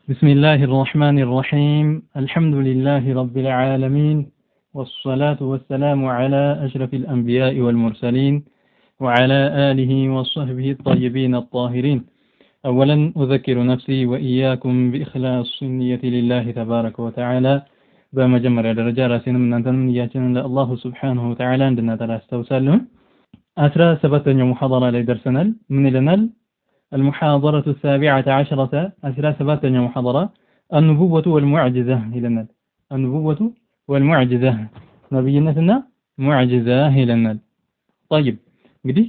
بسم الله الرحمن الرحيم الحمد لله رب العالمين والصلاة والسلام على أشرف الأنبياء والمرسلين وعلى آله وصحبه الطيبين الطاهرين. أولا أذكر نفسي وإياكم بإخلاص النية لله تبارك وتعالى بمجمر درجة راسنا من أنتم نياتنا الله سبحانه وتعالى عندنا ثلاث توسلهم أسرى سبتنا محاضرة لدرسنا من لنا المحاضرة 17 أسرى سبتنا محاضرة النبوة والمعجزة لنا النبوة والمعجزة نبينا معجزة لنا. طيب እንግዲህ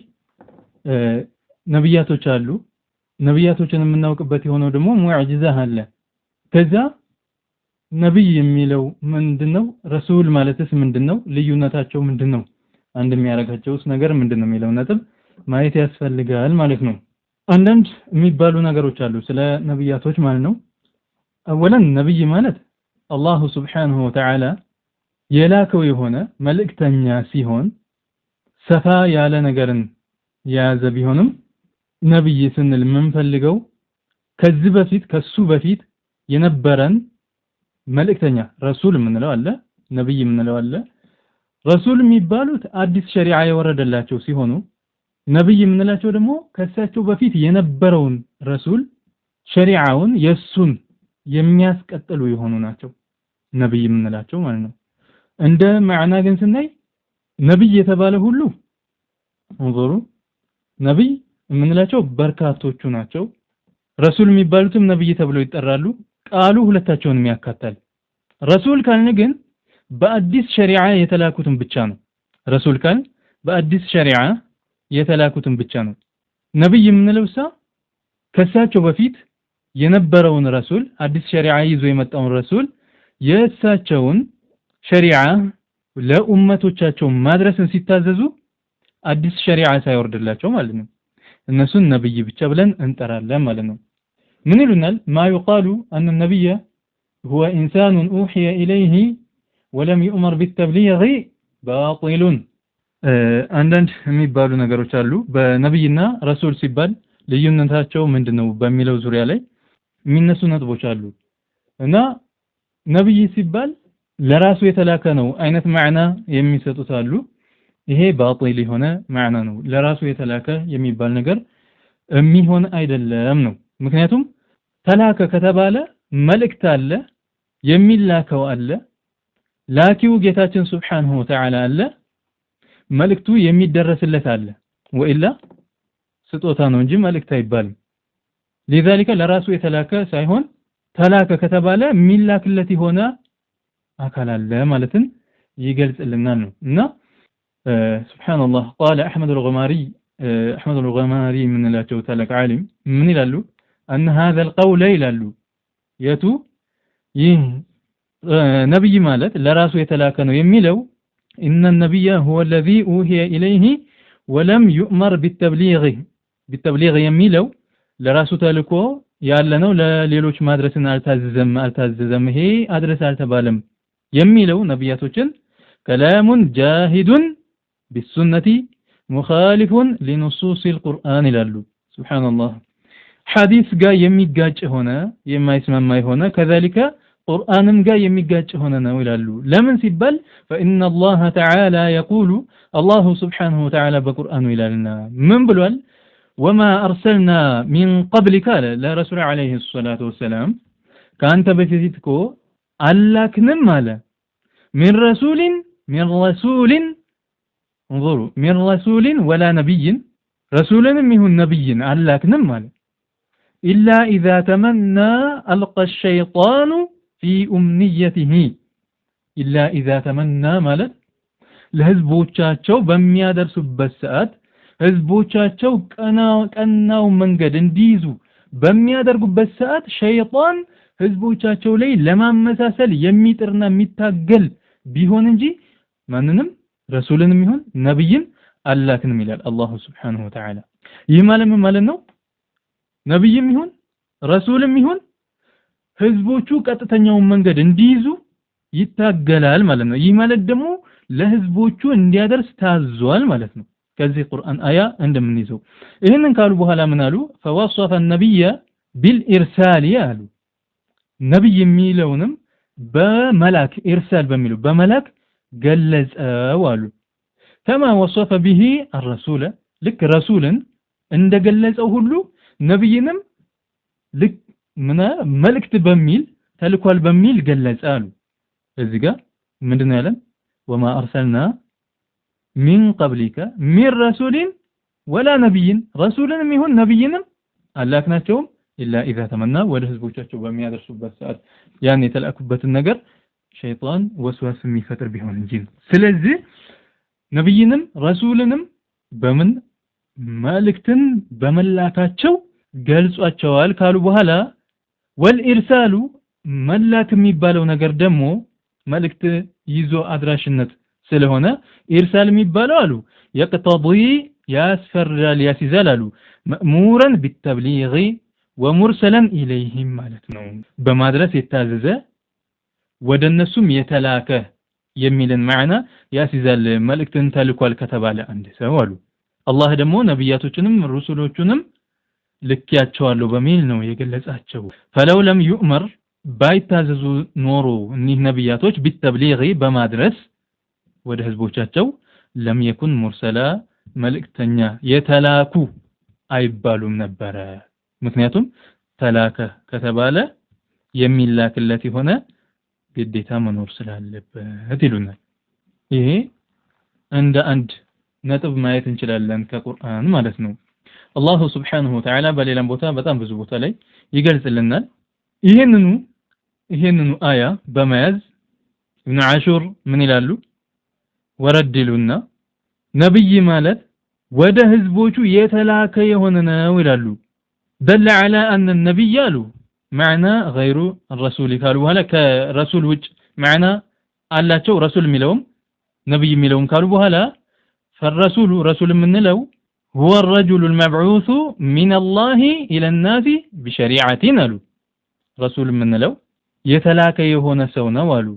ነብያቶች አሉ ነብያቶችን የምናውቅበት የሆነው ደግሞ ሙዕጂዛ አለ። ከዛ ነብይ የሚለው ምንድነው? ረሱል ማለትስ ምንድነው? ልዩነታቸው ምንድነው? አንድ የሚያረጋቸውስ ነገር ምንድነው የሚለው ነጥብ ማየት ያስፈልጋል ማለት ነው። አንዳንድ የሚባሉ ነገሮች አሉ ስለ ነብያቶች ማለት ነው። አወለን ነብይ ማለት አላህ Subhanahu Wa Ta'ala የላከው የሆነ መልእክተኛ ሲሆን ሰፋ ያለ ነገርን ያዘ ቢሆንም ነብይ ስንል የምንፈልገው ከዚህ በፊት ከሱ በፊት የነበረን መልእክተኛ ረሱል የምንለው አለ፣ ነብይ የምንለው አለ። ረሱል የሚባሉት አዲስ ሸሪዓ የወረደላቸው ሲሆኑ ነብይ የምንላቸው ደግሞ ከሳቸው በፊት የነበረውን ረሱል ሸሪዓውን የሱን የሚያስቀጥሉ የሆኑ ናቸው ነብይ የምንላቸው ማለት ነው። እንደ ማዕና ግን ስናይ ነብይ የተባለ ሁሉ እንظሩ ነብይ የምንላቸው በርካቶቹ ናቸው። ረሱል የሚባሉትም ነብይ ተብለው ይጠራሉ። ቃሉ ሁለታቸውንም ያካታል። ረሱል ካልን ግን በአዲስ ሸሪዓ የተላኩትን ብቻ ነው። ረሱል ካልን በአዲስ ሸሪዓ የተላኩትን ብቻ ነው። ነብይ የምንለውሳ ከሳቸው በፊት የነበረውን ረሱል አዲስ ሸሪዓ ይዞ የመጣውን ረሱል የሳቸውን ሸሪዓ ለኡመቶቻቸው ማድረስን ሲታዘዙ አዲስ ሸሪዓ ሳይወርድላቸው ማለት ነው። እነሱን ነብይ ብቻ ብለን እንጠራለን ማለት ነው። ምን ይሉናል? ما يقال أن النبي هو إنسان أوحي إليه ولم يؤمر بالتبليغ باطل. አንዳንድ የሚባሉ ነገሮች አሉ በነብይና ረሱል ሲባል ልዩነታቸው ምንድነው በሚለው ዙሪያ ላይ የሚነሱ ነጥቦች አሉ። እና ነብይ ሲባል ለራሱ የተላከ ነው አይነት ማዕና የሚሰጡት አሉ። ይሄ ባጢል የሆነ ማዕና ነው። ለራሱ የተላከ የሚባል ነገር የሚሆን አይደለም ነው። ምክንያቱም ተላከ ከተባለ መልእክት አለ፣ የሚላከው አለ፣ ላኪው ጌታችን Subhanahu Wa Ta'ala አለ፣ መልእክቱ የሚደረስለት አለ። ወኢላ ስጦታ ነው እንጂ መልእክት አይባልም። لذلك ለራሱ የተላከ ሳይሆን ተላከ ከተባለ የሚላክለት የሆነ አካል አለ ማለትን ይገልጽልናል ነው። እና سبحان الله قال أحمد الغماري من لا تلك عالم من يلالو أن هذا القول يلالو يتو نبي مالت لراسو يتلاكنو يميلو إن النبي هو الذي أوحي إليه ولم يؤمر بالتبليغ يميلو لراسو تلكو يالنو لليلوش مدرسنا التزم هي أدرس التبالم يميلو نبياتوچن كلام جاهد بالسنة مخالف لنصوص القرآن لالو. سبحان الله. حديث جا يميجاج هنا يما يسمى هنا كذلك قرآن جا يميجاج هنا نولالو. لمن سبل فإن الله تعالى يقول الله سبحانه وتعالى بقرآن ولالنا من بلوال وما أرسلنا من قبلك لا رسول عليه الصلاة والسلام كانت بفيتكو ألاك نمالا من رسول انظروا من رسول ولا نبي رسولا منه نبي ألاك نمالا إلا إذا تمنى ألقى الشيطان في أمنيته إلا إذا تمنى مالت لهزبوچاچو በሚያደርሱ በሰዓት ህዝቦቻቸው ቀናው መንገድ እንዲይዙ በሚያደርጉበት ሰዓት ሸይጣን ህዝቦቻቸው ላይ ለማመሳሰል የሚጥርና የሚታገል ቢሆን እንጂ ማንንም ረሱልንም ይሁን ነብይን አላክንም ይላል አላህ Subhanahu Wa Ta'ala። ይህ ማለት ነው ነብይም ይሁን ረሱልም ይሁን ህዝቦቹ ቀጥተኛውን መንገድ እንዲይዙ ይታገላል ማለት ነው። ይህ ማለት ደግሞ ለህዝቦቹ እንዲያደርስ ታዟል ማለት ነው። ከዚህ ቁርአን አያ እንደምንይዘው ይሄንን ካሉ በኋላ ምን አሉ? فوصف النبي بالارسال ያሉ ነብይ የሚለውንም በመላክ ኢርሳል በሚለው በመላክ ገለጸው አሉ كما وصف به الرسول ልክ ረሱልን እንደገለጸው ሁሉ ነብይንም ልክ መልእክት በሚል ተልኳል በሚል ገለጸ አሉ እዚህ ጋር ምንድነው ያለን وما ارسلنا من قبلك من رسول ولا نبي رسولንም ይሁን ነብይንም አላክናቸውም إلا إذا تمنى ወደ ህዝቦቻቸው በሚያደርሱበት ሰዓት ያን የተላኩበትን ነገር ሸይጣን ወስዋስ የሚፈጥር ቢሆን እንጂ ስለዚህ ነብይንም ረሱልንም በምን መልእክትን በመላካቸው ገልጿቸዋል ካሉ በኋላ ወልኢርሳሉ መላክ የሚባለው ነገር ደግሞ መልእክት ይዞ አድራሽነት ስለሆነ ኢርሳል የሚባለው አሉ يقتضي ያስፈራል ያስይዛል አሉ مأمورا بالتبليغ ومرسلا إليهم ማለት ነው በማድረስ የታዘዘ ወደነሱም የተላከ የሚልን ማዕና ያስይዛል መልእክትን ተልኳል ከተባለ አንድ ሰው አሉ አላህ ደግሞ ነብያቶችንም ሩሱሎቹንም ልክያቸዋለሁ በሚል ነው የገለጻቸው فلو لم يؤمر ባይታዘዙ ኖሮ እኒህ ነብያቶች بالتبليغ በማድረስ ወደ ህዝቦቻቸው لم يكن مرسلا መልእክተኛ የተላኩ አይባሉም ነበር ምክንያቱም ተላከ ከተባለ የሚላክለት የሆነ ግዴታ መኖር ስላለበት ይሉናል ይሄ እንደ አንድ ነጥብ ማየት እንችላለን ከቁርአን ማለት ነው አላህ Subhanahu Wa Ta'ala በሌላም ቦታ በጣም ብዙ ቦታ ላይ ይገልጽልናል ይሄንኑ አያ በመያዝ ኢብኑ አሹር ምን ይላሉ ወረድሉና ነብይ ማለት ወደ ህዝቦቹ የተላከ የሆነ ነው ይላሉ دل على أن النبي له معنى غير الرسول قالوا ولا كرسول وجه معنى الله تو رسول ميلوم نبي ميلوم قالوا ولا فالرسول رسول من لو هو الرجل المبعوث من الله إلى الناس بشريعة له رسول من لو يتلاك يهون سونا والو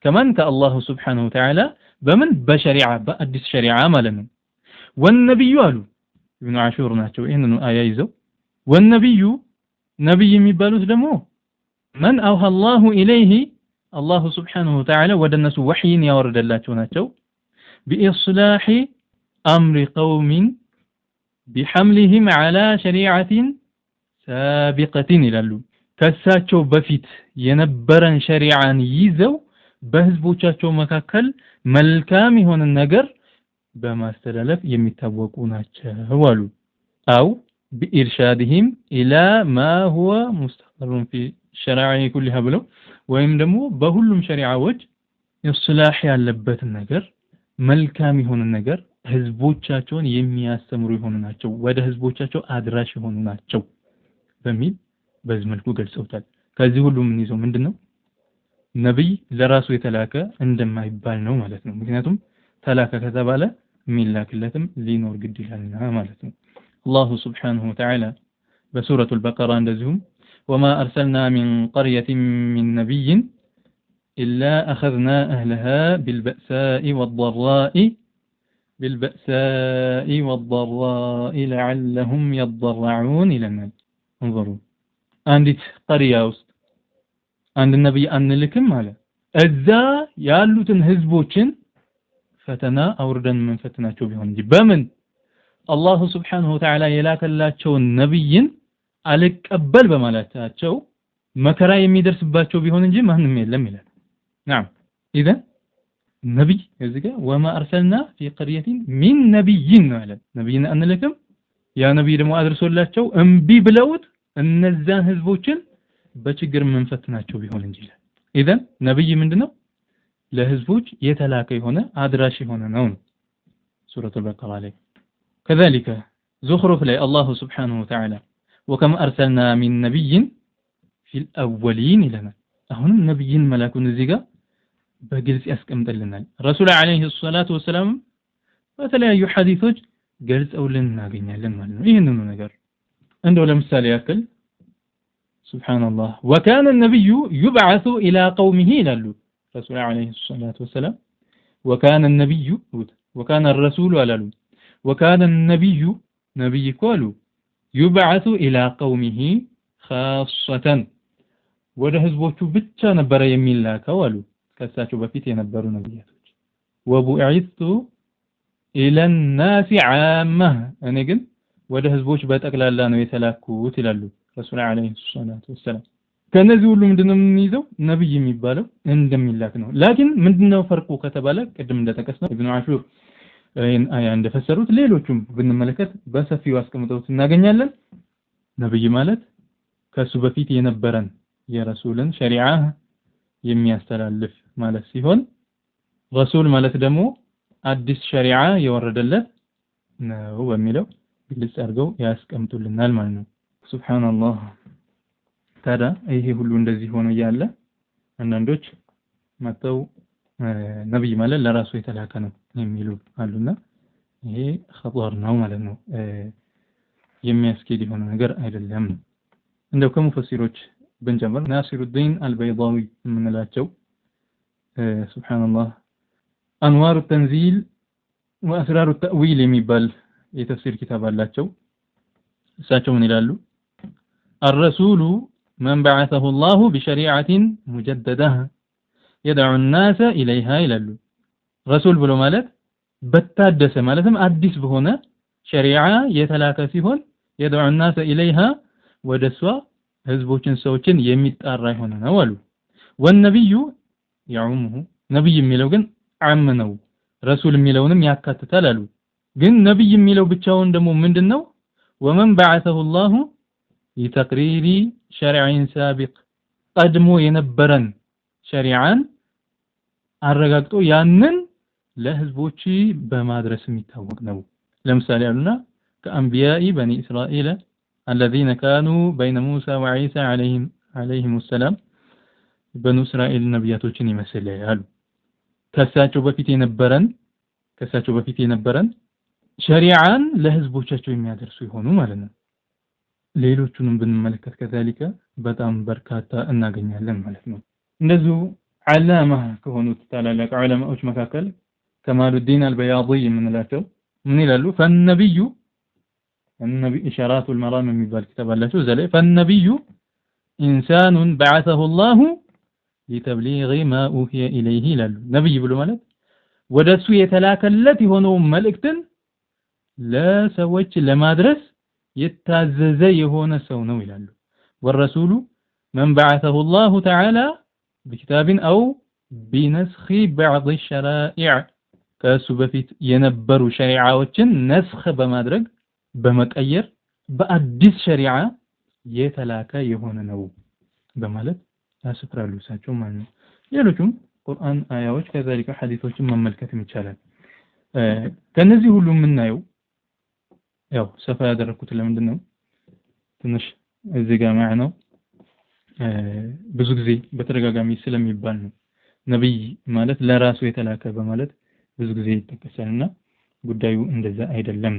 كمان كالله سبحانه وتعالى بمن بشريعة بأدس شريعة مالنا والنبي قالوا ابن عاشور ناتشو إنه آية يزو والنبي نبي የሚባሉት ደግሞ من اوحى الله اليه الله سبحانه وتعالى ወደ እነሱ ወህይን ያወረደላቸው ናቸው باصلاح امر قوم بحملهم على شريعه سابقه ይላሉ ከሳቸው በፊት የነበረን ሸሪዓን ይዘው በህዝቦቻቸው መካከል መልካም የሆነ ነገር በማስተላለፍ የሚታወቁ ናቸው አሉ አው بإرشادهم إلى ما هو مستقر في الشرائع كلها بلو ወይም ደግሞ በሁሉም ሸሪዓዎች ኢስላህ ያለበት ነገር መልካም የሆነ ነገር ህዝቦቻቸውን የሚያስተምሩ ይሆኑ ናቸው ወደ ህዝቦቻቸው አድራሽ ይሆኑ ናቸው በሚል በዚህ መልኩ ገልጸውታል ከዚህ ሁሉ ምን ይዘው ምንድነው ነብይ ለራሱ የተላከ እንደማይባል ነው ማለት ነው ምክንያቱም ተላከ ከተባለ ሚላክለትም ሊኖር ግድ ይላልና ማለት ነው الله سبحانه وتعالى بسورة البقرة عندهم وما أرسلنا من قرية من نبي إلا أخذنا أهلها بالبأساء والضراء لعلهم يضرعون إلى النار انظروا عندت قرية عند النبي أن لكم على أذا يالوتن هزبوچن فتنا أوردن من فتناቸው ቢሆን እንጂ በምን አላህ Subhanahu Wa Ta'ala የላከላቸው ነብይን አልቀበል በማለታቸው መከራ የሚደርስባቸው ቢሆን እንጂ ማንንም የለም ይላል نعم اذا ነብይ እዚህ ጋር وما ارسلنا في قرية من نبي ማለት ነብይን አንልክም ያ ነብይ ደግሞ አድርሶላቸው እምቢ ብለውት እነዛን ህዝቦችን በችግር መንፈትናቸው ቢሆን እንጂ ይላል اذا ነብይ ምንድነው ለህዝቦች የተላከ የሆነ አድራሽ የሆነ ነው ሱረቱ البقرة ላይ كذلك زخرف لي الله سبحانه وتعالى وكم أرسلنا من نبي في الأولين لنا هنا النبي ملاك النزيقة بجلس أسكمت لنا رسول عليه الصلاة والسلام مثلا يحدثج جلس أولنا قلنا لنا إيه إنه نقر عنده لمثال يأكل سبحان الله وكان النبي يبعث إلى قومه للو رسول عليه الصلاة والسلام وكان النبي وكان الرسول للو وكان النبي نبي قالوا يبعث إلى قومه خاصة ወደ ህዝቦቹ ብቻ ነበር የሚላከው አሉ ከሳቸው በፊት የነበሩ ነብያቶች ወቡዒቱ ኢለ الناس عامه እኔ ግን ወደ ህዝቦች በጠቅላላ ነው የተላኩት ይላሉ ረሱል አለይሂ ሰላቱ ወሰለም ከነዚህ ሁሉ ምንድነው የሚይዘው ነብይ የሚባለው እንደሚላክ ነው ላኪን ምንድነው ፈርቁ ከተባለ ቅድም እንደተከሰተው ኢብኑ አሹር አያ እንደፈሰሩት ሌሎችም ብንመለከት በሰፊው አስቀምጠውት እናገኛለን ነብይ ማለት ከሱ በፊት የነበረን የረሱልን ሸሪዓ የሚያስተላልፍ ማለት ሲሆን ረሱል ማለት ደግሞ አዲስ ሸሪዓ የወረደለት ነው በሚለው ግልጽ አድርገው ያስቀምጡልናል ማለት ነው ሱብሃንአላህ ታዲያ ይሄ ሁሉ እንደዚህ ሆኖ ያለ አንዳንዶች መተው ነብይ ማለት ለራሱ የተላከ ነው የሚሉ አሉና ይሄ خطر ነው ማለት ነው የሚያስኬድ የሆነ ነገር አይደለም እንደው ከሙፈሲሮች بنجمر ناصر الدين البيضاوي من الاتشو سبحان الله أنوار التنزيل وأسرار التأويل يميبال يتفسير كتاب الاتشو ساتشو من الالو الرسول من بعثه الله بشريعة مجددة يدعو الناس إليها إلالو رسول بلو مالت بتادس مالتم أدس بهنا شريعة يتلاكى فيهن يدعو الناس إليها ودسوا ህዝቦችን ሰዎችን የሚጣራ ይሆነ ነው አሉ ወነብዩ يعمه ነብይ የሚለው ግን አም ነው ረሱል የሚለውንም ያካትታል አሉ ግን ነብይ የሚለው ብቻውን ደግሞ ምንድነው ومن بعثه الله لتقرير شرع سابق ቀድሞ የነበረን ሸሪዓን አረጋግጦ ያንን ለህዝቦች በማድረስ የሚታወቅ ነው ለምሳሌ አሉና ከአንቢያኢ በኒ እስራኤል الذين كانوا بين موسى وعيسى عليهم السلام بنو اسرائيل ነብያቶችን ይመስላሉ ከሳቸው በፊት የነበረን ሸሪዓን ለህዝቦቻቸው የሚያደርሱ ይሆኑ ማለት ነው ሌሎቹንም ብንመለከት ከذلك በጣም በርካታ እናገኛለን ማለት ነው እንደዚሁ ዓላማ ከሆኑት ታላላቅ ዑለማዎች መካከል ከማሉዲን አልበያዲ የምንላቸው ምን ይላሉ فالنبي النبي إشارات المرام من بالكتاب الله زلي فالنبي إنسان بعثه الله لتبليغ ما أوحي إليه نبي بلو ملك ودسو يتلاك التي هنو ملكتن لا سويت لما درس يتعززي هنا سونو إلالو والرسول من بعثه الله تعالى بكتاب أو بنسخ بعض الشرائع كسبفيت ينبر شريعة نسخ بمدرج በመቀየር በአዲስ ሸሪዓ የተላከ የሆነ ነው በማለት ያስፈራሉ ሳቸው ማለት ነው ሌሎችም ቁርአን አያዎች ከذلك ሐዲሶችን መመልከት ይቻላል ከነዚህ ሁሉ የምናየው ያው ሰፋ ያደረኩት ለምንድን ነው ትንሽ እዚህ ጋር ማለት ብዙ ጊዜ በተደጋጋሚ ስለሚባል ነው ነብይ ማለት ለራሱ የተላከ በማለት ብዙ ጊዜ ይጠቀሳልና ጉዳዩ እንደዛ አይደለም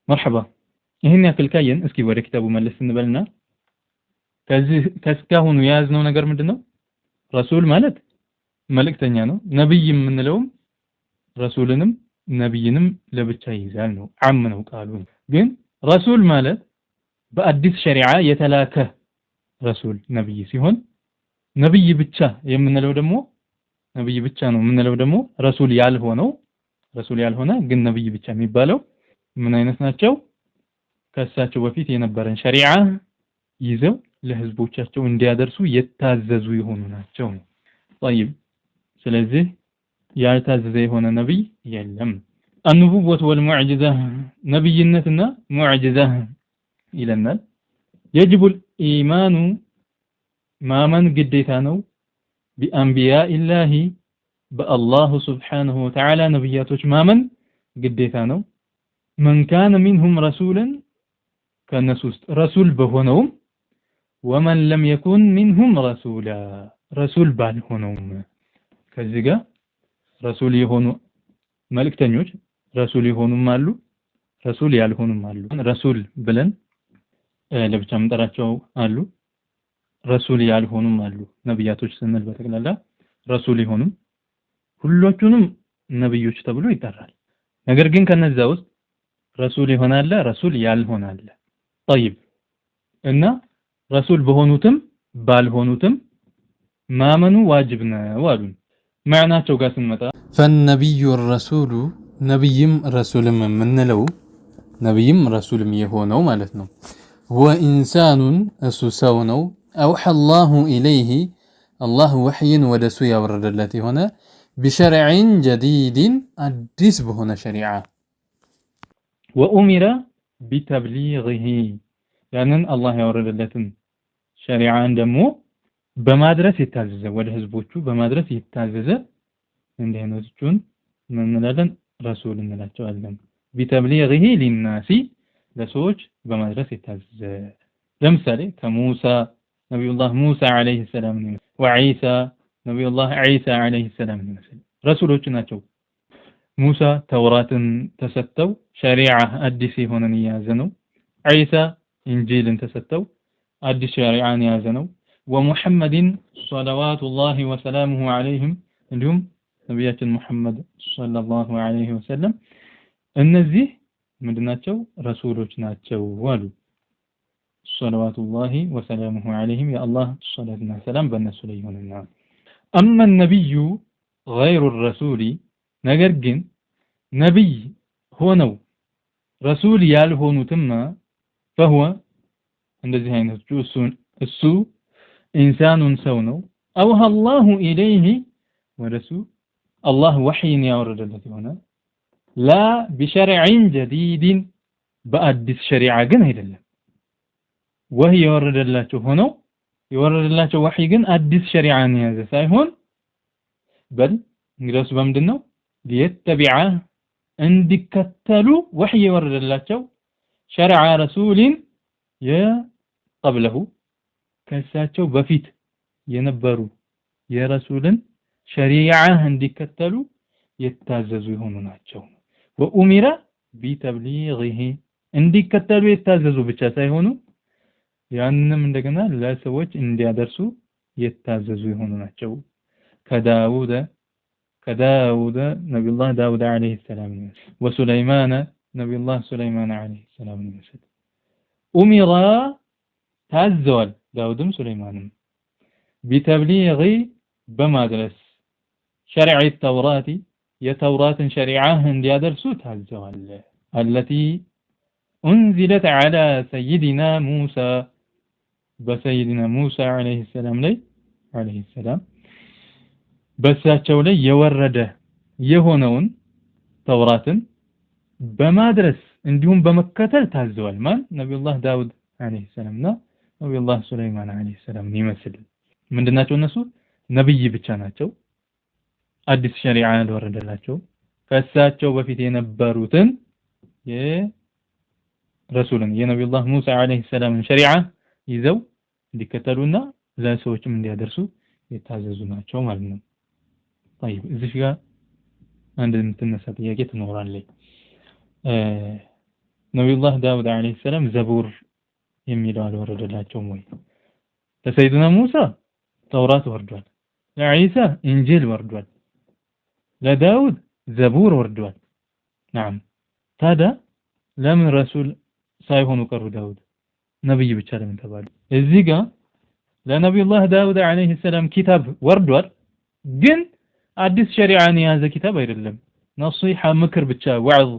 مرحبا ይሄን ያክል ካየን እስኪ ወደ ኪታቡ መለስ እንበልና ከስካሁኑ ያዝነው ነገር ምንድነው ረሱል ማለት መልእክተኛ ነው ነብይ የምንለውም ረሱልንም ነብይንም ለብቻ ይዛል ነው አም ነው ቃሉ ግን ረሱል ማለት በአዲስ ሸሪዓ የተላከ ረሱል ነብይ ሲሆን ነብይ ብቻ የምንለው ደግሞ ነብይ ብቻ ነው የምንለው ደግሞ ረሱል ያልሆነ ግን ነብይ ብቻ የሚባለው ምን አይነት ናቸው ከሳቸው በፊት የነበረን ሸሪዓ ይዘው ለህዝቦቻቸው እንዲያደርሱ የታዘዙ የሆኑ ናቸው طيب ስለዚህ ያልታዘዘ የሆነ ነብይ የለም النبوة والمعجزة نبيነትና معجزة ይለናል يجب الإيمان ማመን ግዴታ ነው بأنبياء الله بالله سبحانه وتعالى ነብያቶች ማመን ግዴታ ነው من كان منهم رسولا كالنسوس رسول بهونهم ومن لم يكن منهم رسولا رسول بالهونهم كذلك رسول يهونوا ملك تنيوش رسول يهونوا مالو رسول يالهونوا مالو رسول بلن لبچا مطراچو አሉ رسول يالهونوا مالو ነብያቶች ስንል በተከላላ رسول يهونوا ሁሉቹንም ነብዮች ተብሎ ይጠራል ነገር ግን ከነዛ ውስጥ ረሱል ይሆናል ረሱል ያልሆናል طيب እና ረሱል በሆኑትም ባልሆኑትም ማመኑ ዋጅብ ነው አሉ። ማዕናቸው ጋር ስንመጣ فالنبي الرسول ነብይም ረሱልም የምንለው ነብይም ረሱልም የሆነው ማለት ነው هو إنسان እሱ ሰው ነው أوحى الله إليه الله وحيን ወደሱ ያወረደለት የሆነ بشرع جديد አዲስ በሆነ ሸሪዓ وأمر بتبليغه ያንን አላህ ያወረደለትን ሸሪዓን ደግሞ በማድረስ የታዘዘ ወደ ህዝቦቹ በማድረስ የታዘዘ እንደ አይነቶቹን ምን እንላለን ረሱል እንላቸዋለን بتبليغه للناس ለሰዎች በማድረስ የታዘዘ ለምሳሌ ከሙሳ ነብዩላህ ሙሳ አለይሂ ሰላም ወዒሳ ነብዩላህ ዒሳ አለይሂ ሰላም ረሱሎች ናቸው ሙሳ ተውራትን ተሰጠው ሸሪዓ አዲስ የሆነን የያዘ ነው ዒሳ ኢንጂልን ተሰጠው አዲስ ሸሪዓን የያዘ ነው ወሙሐመድን ሰለዋቱላሂ ወሰላሙሁ ዐለይሂም እንዲሁም ነብያችን ሙሐመድ ሰለላሁ ዐለይሂ ወሰለም እነዚህ ምንድናቸው ረሱሎች ናቸው አሉ ሰለዋቱላሂ ወሰላሙሁ ዐለይሂም የአላህ ሰላትና ሰላም በእነሱ ላይ ይሁንና أما النبي غير الرسول ነገር ግን ነብይ ሆነው ረሱል ያልሆኑትማ فهو እንደዚህ አይነቱ እሱ ኢንሳኑን ሰው ነው أوحى الله إليه ወደሱ አላህ ወህይን ያወረደለት የሆነ لا بشرع جديد በአዲስ ሸሪዓ ግን አይደለም ወህይ ያወረደላቸው ሆነው የወረደላቸው ወህይ ግን አዲስ ሸሪዓን የያዘ ሳይሆን በል እንግዲያውስ በምንድነው ሊተቢዓ እንዲከተሉ ወህይ የወረደላቸው ሸሪዓ ረሱልን የቀብለሁ ከሳቸው በፊት የነበሩ የረሱልን ሸሪዓ እንዲከተሉ የታዘዙ የሆኑ ናቸው ወኡሚራ ቢተብሊغه እንዲከተሉ የታዘዙ ብቻ ሳይሆኑ ያንንም እንደገና ለሰዎች እንዲያደርሱ የታዘዙ የሆኑ ናቸው ከዳውድ ነብዩላህ ዳውድ አለይሂ ሰላም ወሱለይማን ነብዩላህ ሱለይማን አለይሂ ሰላም ኡሚራ ታዘዋል ዳውድም ሱለይማንም ቢተብሊغ በማድረስ ሸሪዓ التوراة የተውራትን ሸሪዓ እንዲያደርሱ ታዘዋል التي أنزلت على سيدنا موسى بسيدنا موسى عليه السلام لي عليه السلام በሳቸው ላይ የወረደ የሆነውን ተውራትን በማድረስ እንዲሁም በመከተል ታዘዋል ማን ነብዩላህ ዳውድ አለይሂ ሰላምና ነብዩላህ ሱለይማን አለይሂ ሰላም ይመስል ምንድናቸው እነሱ ነብይ ብቻ ናቸው አዲስ ሸሪዓ ያልወረደላቸው ከሳቸው በፊት የነበሩትን የረሱልን የነብዩላህ ሙሳ አለይሂ ሰላም ሸሪዓ ይዘው እንዲከተሉና ለሰዎችም እንዲያደርሱ የታዘዙ ናቸው ማለት ነው طيب እዚህ ጋር አንድ እንተነሳ ጥያቄ ትኖራለች ነብዩላህ ዳውድ አለይሂ ሰላም ዘቡር የሚለው አልወረደላቸውም ወይ ለሰይድና ሙሳ ተውራት ወርዷል ለዒሳ ኢንጂል ወርዷል ለዳውድ ዘቡር ወርዷል نعم ታዲያ ለምን ረሱል ሳይሆኑ ቀሩ ዳውድ ነብይ ብቻ ለምን ተባሉ እዚህ ጋር ለነብዩላህ ዳውድ አለይሂ ሰላም ኪታብ ወርዷል ግን አዲስ ሸሪዓን የያዘ ኪታብ አይደለም ነሲሃ ምክር ብቻ ወዕዝ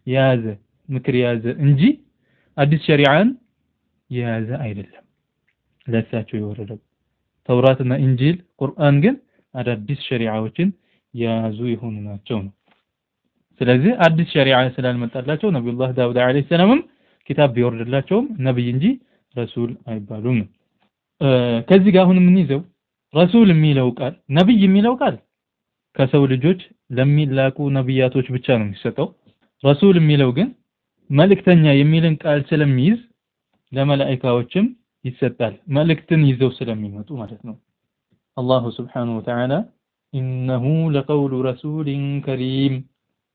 የያዘ ምክር የያዘ እንጂ አዲስ ሸሪዓን የያዘ አይደለም ለሳቸው የወረደው ተውራትና ኢንጂል ቁርአን ግን አዳዲስ ሸሪዓዎችን የያዙ የሆኑ ናቸው ነው ስለዚህ አዲስ ሸሪዓ ስላልመጣላቸው ነብዩላህ ዳውድ አለይሂ ሰላምም ኪታብ ቢወርድላቸውም ነብይ እንጂ ረሱል አይባሉም ከዚህ ጋር አሁን ምን ይዘው ረሱል የሚለው ቃል ነብይ የሚለው ቃል ከሰው ልጆች ለሚላቁ ነብያቶች ብቻ ነው የሚሰጠው ረሱል የሚለው ግን መልእክተኛ የሚልን ቃል ስለሚይዝ ለመላእክቶችም ይሰጣል መልእክትን ይዘው ስለሚመጡ ማለት ነው አላሁ Subhanahu Wa Ta'ala إنه لقول رسول كريم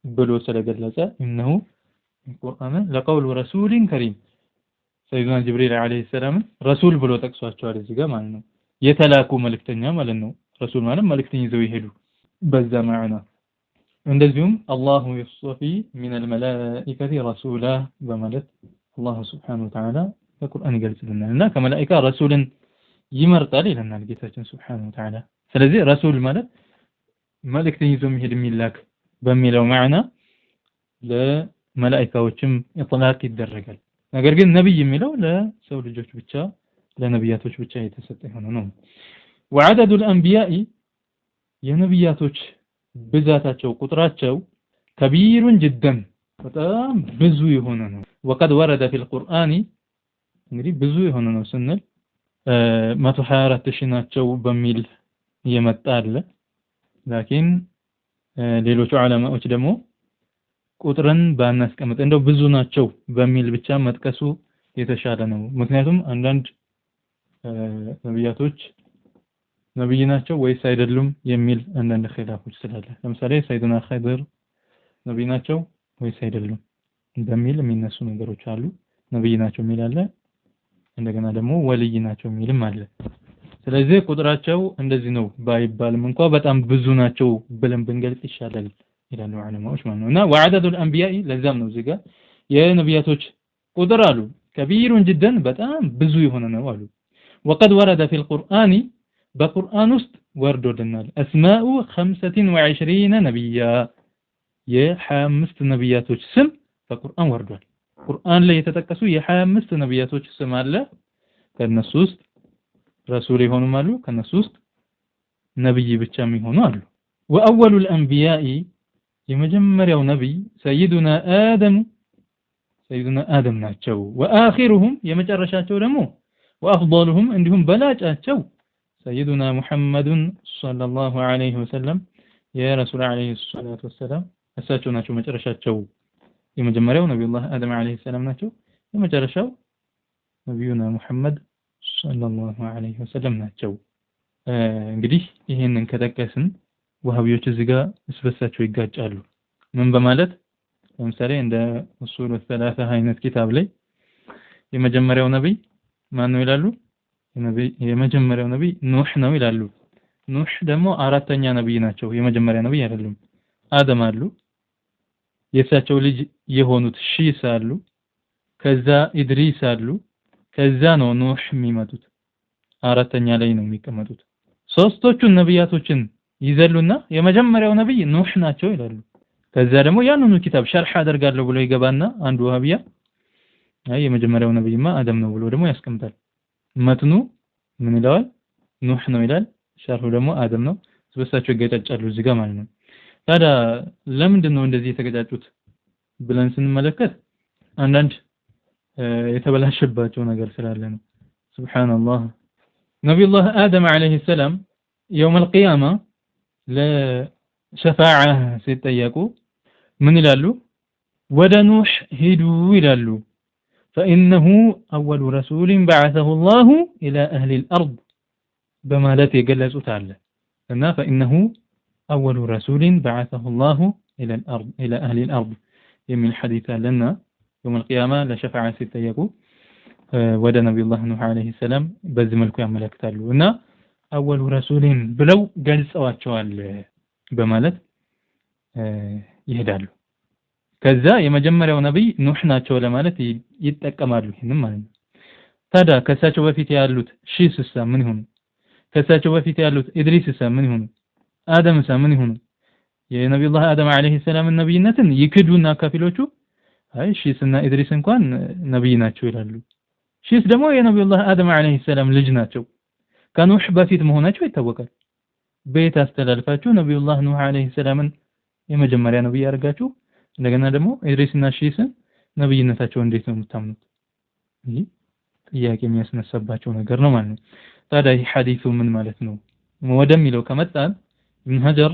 ብሎ ስለገለጸ إنه القرآن لقول رسول كريم سيدنا جبريل عليه السلام رسول ብሎ ጠቅሷቸዋል እዚህ ጋር ማለት ነው የተላኩ መልእክተኛ ማለት ነው ረሱል ማለት መልእክተኛ ይዘው ይሄዱ በዛ ማዕና እንደዚሁም አላሁ يصطفي من الملائكة رسولا በማለት አላሁ Subhanahu Wa Ta'ala በቁርአን ይገልጽልናልና ከመላእክት ረሱልን ይመርጣል ይለናል ጌታችን ሱብሓነሁ ወተዓላ። ስለዚህ ረሱል ማለት መልእክትን ይዞ የሚሄድ የሚላክ በሚለው ማዕና ለመላእክቶችም ኢጥላቅ ይደረጋል። ነገር ግን ነብይ የሚለው ለሰው ልጆች ብቻ ለነብያቶች ብቻ የተሰጠ የሆነ ነው። وعدد الانبياء የነብያቶች ብዛታቸው ቁጥራቸው كبير جدا በጣም ብዙ የሆነ ነው። وقد ورد في القرآن እንግዲህ ብዙ የሆነ ነው ስንል 124,000 ናቸው በሚል የመጣ አለ። ላኪን ሌሎች ዑለማዎች ደግሞ ቁጥርን ባናስቀምጥ እንደው ብዙ ናቸው በሚል ብቻ መጥቀሱ የተሻለ ነው። ምክንያቱም አንዳንድ ነብያቶች ነብይ ናቸው ወይስ አይደሉም የሚል አንዳንድ ኺላፎች ስላለ ለምሳሌ ሰይዱና ኸድር ነብይ ናቸው ወይስ አይደሉም በሚል የሚነሱ ነገሮች አሉ። ነብይ ናቸው የሚል አለ፣ እንደገና ደግሞ ወልይ ናቸው የሚልም አለ። ስለዚህ ቁጥራቸው እንደዚህ ነው ባይባልም እንኳን በጣም ብዙ ናቸው ብለን ብንገልጽ ይሻላል ይላሉ ዑለማዎች ማለት ነው። እና وعدد الانبياء ለዛም ነው እዚህ ጋር የነብያቶች ቁጥር አሉ كبير جدا በጣም ብዙ የሆነ ነው አሉ። وقد ورد في القرآن በቁርአን ውስጥ ወርዶልናል اسماء 25 ነብያ የ25 ነብያቶች ስም በቁርአን ወርዷል። ቁርአን ላይ የተጠቀሱ የ25 ነብያቶች ስም አለ። ከነሱ ውስጥ ረሱል የሆኑም አሉ፣ ከነሱ ውስጥ ነብይ ብቻ የሚሆኑ አሉ። وأول الأنبياء የመጀመሪያው ነብይ ሰይዱና አደም ናቸው። وآخرهم የመጨረሻቸው ደግሞ وأفضلهم እንዲሁም በላጫቸው ሰይዱና ሙሐመድ ሰለላሁ ዐለይሂ ወሰለም የረሱል ዐለይሂ ሰላቱ ወሰለም እሳቸው ናቸው መጨረሻቸው። የመጀመሪያው ነብዩላህ አደም ዐለይሂ ሰላም ናቸው። የመጨረሻው ነብዩና ሙሐመድ ሰለላሁ ዐለይሂ ወሰለም ናቸው። እንግዲህ ይሄንን ከጠቀስን ወሃቢዎች እዚህ ጋር እስበሳቸው ይጋጫሉ። ምን በማለት ለምሳሌ እንደ ኡሱል ሰላሳ አይነት ኪታብ ላይ የመጀመሪያው ነብይ ማን ነው ይላሉ? የመጀመሪያው ነብይ ኑህ ነው ይላሉ። ኑህ ደግሞ አራተኛ ነብይ ናቸው፣ የመጀመሪያ ነብይ አይደሉም። አደም አሉ፣ የእሳቸው ልጅ የሆኑት ሺስ አሉ፣ ከዛ ኢድሪስ አሉ፣ ከዛ ነው ኑህ የሚመጡት። አራተኛ ላይ ነው የሚቀመጡት። ሶስቶቹን ነብያቶችን ይዘሉና የመጀመሪያው ነብይ ኑህ ናቸው ይላሉ። ከዛ ደግሞ ያንኑ ኪታብ ሸርህ አደርጋለሁ ብሎ ይገባና አንዱ ወሃቢያ አይ የመጀመሪያው ነብይማ አደም ነው ብሎ ደግሞ ያስቀምጣል። መትኑ ምን ይላል? ኑህ ነው ይላል። ሸርሁ ደግሞ አደም ነው። ስለሳቸው ይገጫጫሉ እዚህ ጋር ማለት ነው። ታዲያ ለምንድን ነው እንደዚህ የተገጫጩት ብለን ስንመለከት አንዳንድ የተበላሸባቸው ነገር ስላለ ነው። ሱብሃንአላህ ነብዩላህ አደም አለይሂ ሰላም يوم القيامة ለሸፋዓ ሲጠየቁ ምን ይላሉ? ወደ ኑህ ሂዱ ይላሉ። فإنه أول رسول بعثه الله إلى أهل الأرض በማለት የገለጹት አለ እና فإنه أول رسول بعثه الله إلى أهل الأرض የሚል ሐዲስ አለና يوم القيامة ለሸፋዓ ሲጠየቁ ወደ ነብዩላህ ኑህ አለይሂ ሰላም በዚህ መልኩ ያመለክታሉ እና أول رسول ብለው ገልጸዋቸዋል በማለት ይሄዳሉ። ከዛ የመጀመሪያው ነብይ ኑህ ናቸው ለማለት ይጠቀማሉ ይሄንን ማለት ነው። ታዲያ ከሳቸው በፊት ያሉት ሺስሳ ምን ይሆኑ? ከሳቸው በፊት ያሉት ኢድሪስሳ ምን ይሆኑ? አደምሳ ምን ይሆኑ? የነብዩላህ አደም አለይሂ ሰላም ነብይነትን ይክዱና ከፊሎቹ አይ ሺስና ኢድሪስ እንኳን ነብይ ናቸው ይላሉ። ሺስ ደግሞ የነብዩላህ አደም አለይሂ ሰላም ልጅ ናቸው። ከኑህ በፊት መሆናቸው ይታወቃል። ቤት አስተላልፋችሁ ነብዩላህ ኑህ አለይሂ ሰላምን የመጀመሪያ ነብይ ያርጋችሁ እንደገና ደግሞ ኢድሪስና ሺስን ነብይነታቸው እንዴት ነው የምታምኑት? ይህ ጥያቄ የሚያስነሳባቸው ነገር ነው ማለት ነው። ታዲያ ይህ ሐዲሱ ምን ማለት ነው ወደሚለው ከመጣን ኢብኑ ሀጀር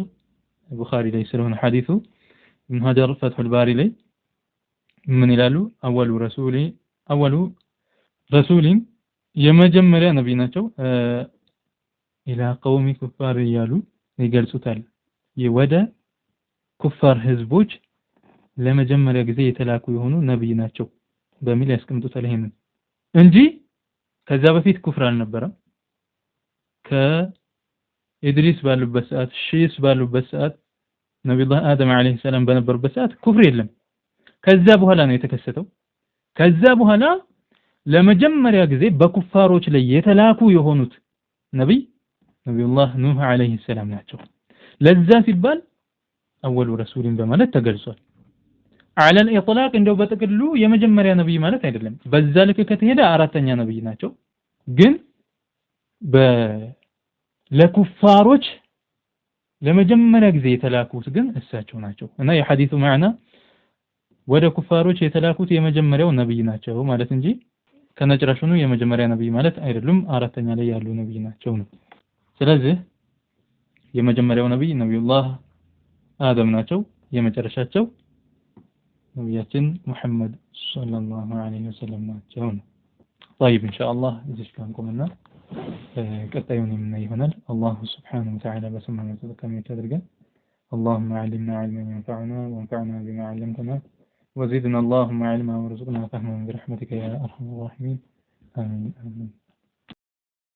ቡኻሪ ላይ ስለሆነ ሐዲሱ ኢብኑ ሀጀር ፈትሁል ባሪ ላይ ምን ይላሉ? አወሉ ረሱሊን የመጀመሪያ ነብይ ናቸው ኢላ ቀውሚ ኩፋር እያሉ ይገልጹታል። ወደ ኩፋር ህዝቦች ለመጀመሪያ ጊዜ የተላኩ የሆኑ ነብይ ናቸው በሚል ያስቀምጡታል። ይሄንን እንጂ ከዛ በፊት ኩፍር አልነበረም። ከኢድሪስ ባሉበት ሰዓት ሺስ ባሉበት ሰዓት ነብዩላህ አደም አለይሂ ሰላም በነበሩበት ሰዓት ኩፍር የለም። ከዛ በኋላ ነው የተከሰተው። ከዛ በኋላ ለመጀመሪያ ጊዜ በኩፋሮች ላይ የተላኩ የሆኑት ነብዩላህ ኑህ አለይሂ ሰላም ናቸው። ለዛ ሲባል አወሉ ረሱልን በማለት ተገልጿል። على الإطلاق እንደው በጥቅሉ የመጀመሪያ ነብይ ማለት አይደለም። በዛ ልክ ከተሄደ አራተኛ ነብይ ናቸው። ግን ለኩፋሮች ለመጀመሪያ ጊዜ የተላኩት ግን እሳቸው ናቸው እና የሐዲሱ ማዕና ወደ ኩፋሮች የተላኩት የመጀመሪያው ነብይ ናቸው ማለት እንጂ ከነጭራሹኑ የመጀመሪያ ነብይ ማለት አይደሉም። አራተኛ ላይ ያሉ ነብይ ናቸው ነው። ስለዚህ የመጀመሪያው ነብይ ነብዩላህ አደም ናቸው። የመጨረሻቸው ነብያችን ሙሐመድ ሰለላሁ ዐለይሂ ወሰለም ናቸው ነው። طيب ان شاء الله እዚህ ጋር እንቆምና ቀጣዩን የምናይ ይሆናል። አላህ Subhanahu Wa Ta'ala በሰማነው ተጠቃሚ ያድርገን። اللهم علمنا علما ينفعنا وانفعنا بما علمتنا وزدنا اللهم علما وارزقنا فهما برحمتك يا ارحم الراحمين. آمين.